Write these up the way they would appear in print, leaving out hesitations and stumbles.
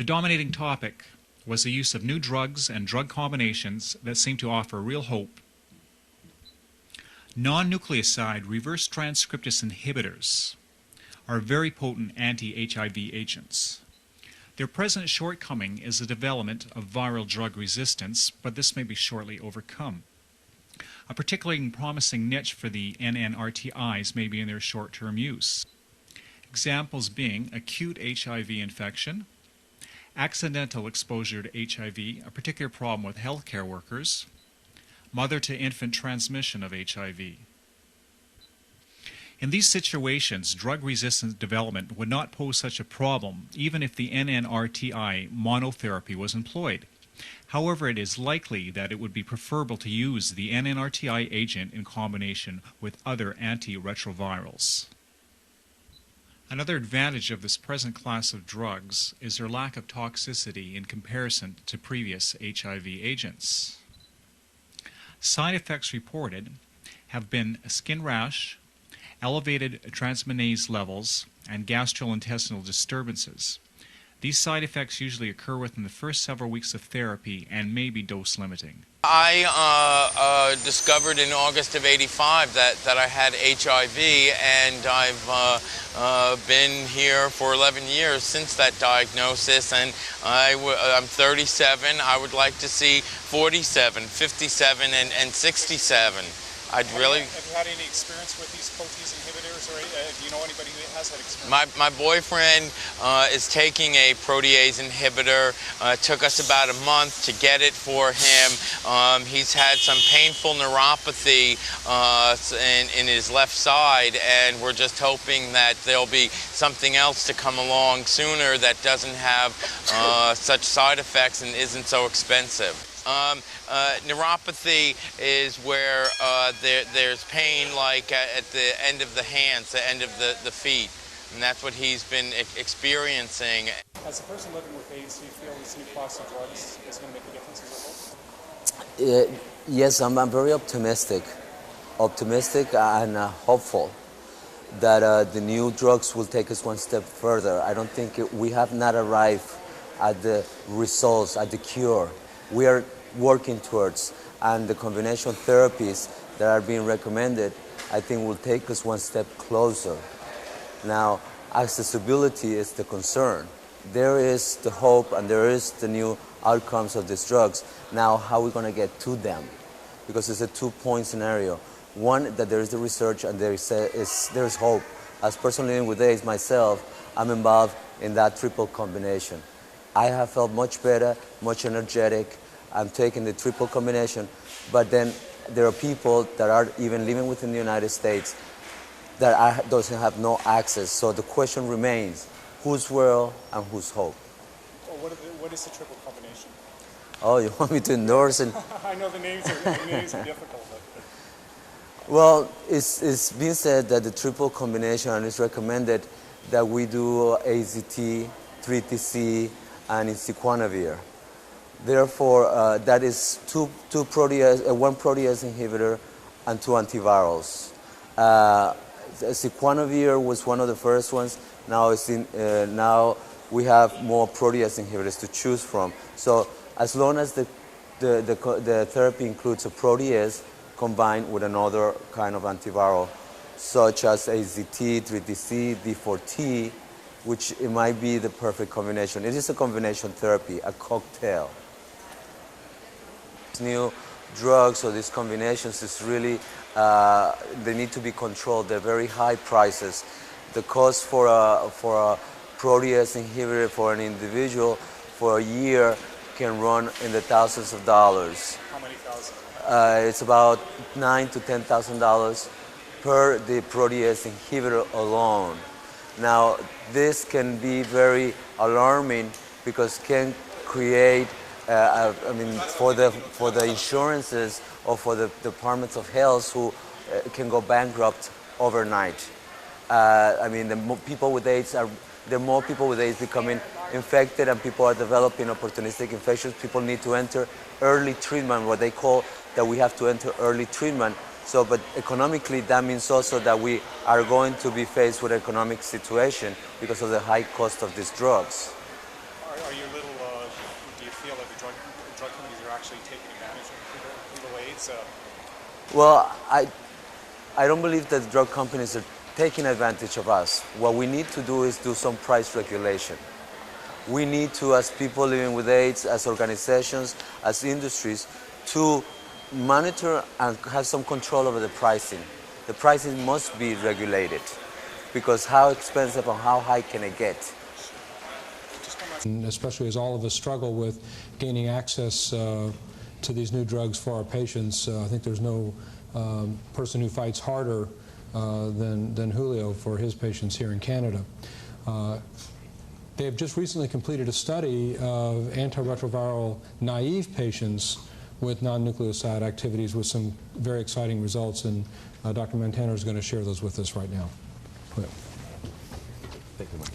The dominating topic was the use of new drugs and drug combinations that seem to offer real hope. Non-nucleoside reverse transcriptase inhibitors are very potent anti-HIV agents. Their present shortcoming is the development of viral drug resistance, but this may be shortly overcome. A particularly promising niche for the NNRTIs may be in their short-term use. Examples being acute HIV infection, accidental exposure to HIV, a particular problem with healthcare workers, mother-to-infant transmission of HIV. In these situations, drug-resistant development would not pose such a problem even if the NNRTI monotherapy was employed. However, it is likely that it would be preferable to use the NNRTI agent in combination with other antiretrovirals. Another advantage of this present class of drugs is their lack of toxicity in comparison to previous HIV agents. Side effects reported have been skin rash, elevated transaminase levels, and gastrointestinal disturbances. These side effects usually occur within the first several weeks of therapy and may be dose limiting. I discovered in August of '85 that I had HIV, and I've been here for 11 years since that diagnosis, and I'm 37. I would like to see 47, 57, and 67. Have you had any experience with these protease inhibitors, or do you know anybody who has that experience? My boyfriend is taking a protease inhibitor. It took us about a month to get it for him. He's had some painful neuropathy in his left side, and we're just hoping that there'll be something else to come along sooner that doesn't have such side effects and isn't so expensive. Neuropathy is where there's pain like at the end of the hands, the end of the feet, and that's what he's been experiencing. As a person living with AIDS, do you feel this new class of drugs is going to make a difference in your health? Yes, I'm very optimistic and hopeful that the new drugs will take us one step further. I don't think we have not arrived at the results, at the cure. We are working towards, and the combination therapies that are being recommended, I think will take us one step closer. Now, accessibility is the concern. There is the hope and there is the new outcomes of these drugs. Now, how are we going to get to them? Because it's a two-point scenario. One, that there is the research and there is hope. As personally living with AIDS myself, I'm involved in that triple combination. I have felt much better, much energetic. I'm taking the triple combination, but then there are people that are even living within the United States that doesn't have no access. So the question remains, whose world and whose hope? Well, what is the triple combination? Oh, you want me to endorse it? I know the names are difficult. Well, it's been said that the triple combination is recommended that we do AZT, 3TC, and insequanavir. Therefore, that is one protease inhibitor and two antivirals. Sequanavir was one of the first ones. Now, now we have more protease inhibitors to choose from. So as long as the therapy includes a protease combined with another kind of antiviral, such as AZT, 3TC, D4T, which it might be the perfect combination. It is a combination therapy, a cocktail. New drugs or these combinations is really, they need to be controlled. They're very high prices. The cost for a protease inhibitor for an individual for a year can run in the thousands of dollars. How many thousand? It's about $9,000 to $10,000 per the protease inhibitor alone. Now, this can be very alarming because can create, for the insurances or for the departments of health who can go bankrupt overnight. People with AIDS there are more people with AIDS becoming infected, and people are developing opportunistic infections. People need to enter early treatment, what they call that we have to enter early treatment. So, but economically, that means also that we are going to be faced with an economic situation because of the high cost of these drugs. Are you feel that the drug companies are actually taking advantage of legal aids? Well, I don't believe that the drug companies are taking advantage of us. What we need to do is do some price regulation. We need to, as people living with AIDS, as organizations, as industries, to monitor and have some control over the pricing. The pricing must be regulated, because how expensive and how high can it get? And especially as all of us struggle with gaining access to these new drugs for our patients, I think there's no person who fights harder than Julio for his patients here in Canada. They have just recently completed a study of antiretroviral naive patients with non-nucleoside activities with some very exciting results, and Dr. Montana is going to share those with us right now. Thank you, Mike.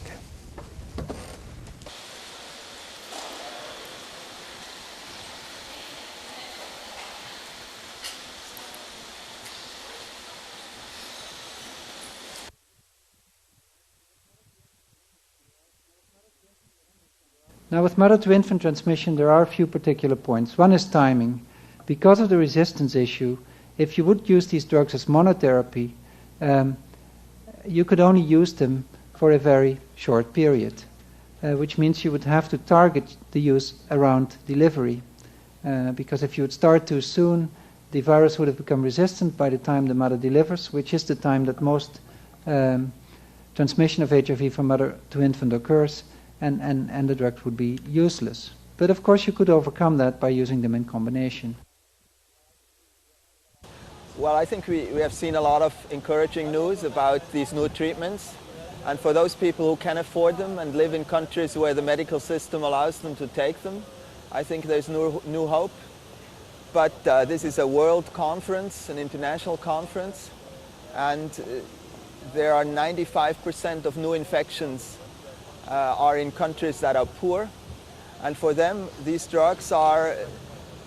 Now, with mother-to-infant transmission, there are a few particular points. One is timing. Because of the resistance issue, if you would use these drugs as monotherapy, you could only use them for a very short period, which means you would have to target the use around delivery. Because if you would start too soon, the virus would have become resistant by the time the mother delivers, which is the time that most transmission of HIV from mother to infant occurs, and the drugs would be useless. But of course you could overcome that by using them in combination. Well, I think we have seen a lot of encouraging news about these new treatments. And for those people who can afford them and live in countries where the medical system allows them to take them, I think there's new hope. But this is a world conference, an international conference, and there are 95% of new infections are in countries that are poor, and for them these drugs are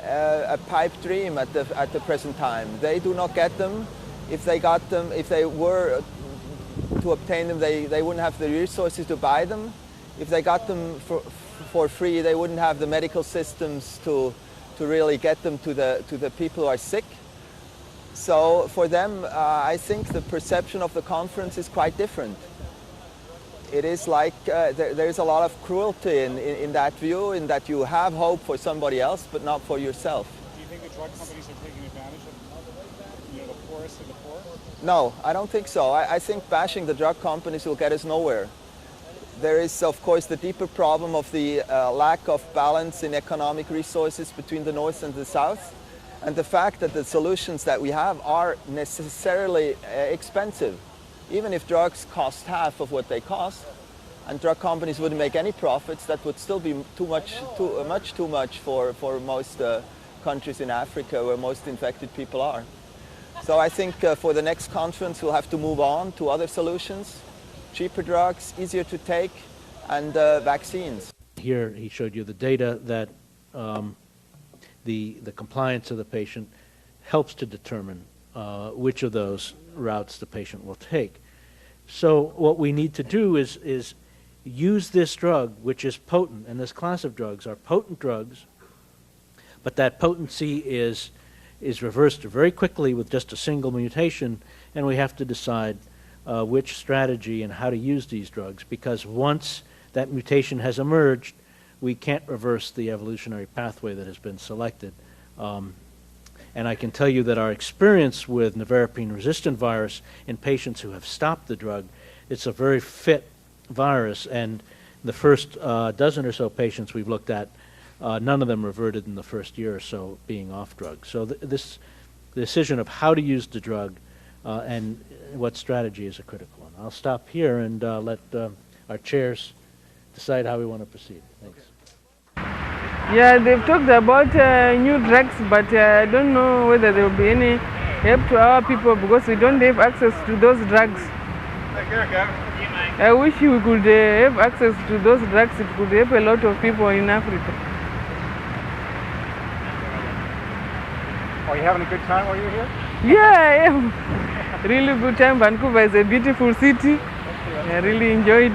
a pipe dream at the present time. They do not get them. If they got them, if they were to obtain them, they wouldn't have the resources to buy them. If they got them for free, they wouldn't have the medical systems to really get them to the people who are sick. So for them, I think the perception of the conference is quite different. It is like there's a lot of cruelty in that view, in that you have hope for somebody else, but not for yourself. Do you think the drug companies are taking advantage of the poorest of the poor? No, I don't think so. I think bashing the drug companies will get us nowhere. There is, of course, the deeper problem of the lack of balance in economic resources between the North and the South, and the fact that the solutions that we have are necessarily expensive. Even if drugs cost half of what they cost, and drug companies wouldn't make any profits, that would still be much too much for most countries in Africa where most infected people are. So I think for the next conference we'll have to move on to other solutions, cheaper drugs, easier to take, and vaccines. Here he showed you the data that the compliance of the patient helps to determine which of those routes the patient will take. So what we need to do is use this drug, which is potent, and this class of drugs are potent drugs, but that potency is reversed very quickly with just a single mutation, and we have to decide which strategy and how to use these drugs, because once that mutation has emerged, we can't reverse the evolutionary pathway that has been selected. And I can tell you that our experience with nevirapine-resistant virus in patients who have stopped the drug, it's a very fit virus, and the first dozen or so patients we've looked at, none of them reverted in the first year or so being off drug. So this decision of how to use the drug and what strategy is a critical one. I'll stop here and let our chairs decide how we want to proceed. Thanks. Yeah, they've talked about new drugs, but I don't know whether there will be any help to our people because we don't have access to those drugs. I wish we could have access to those drugs. It could help a lot of people in Africa. Are you having a good time while you're here? Yeah, I am. Really good time. Vancouver is a beautiful city. I really enjoyed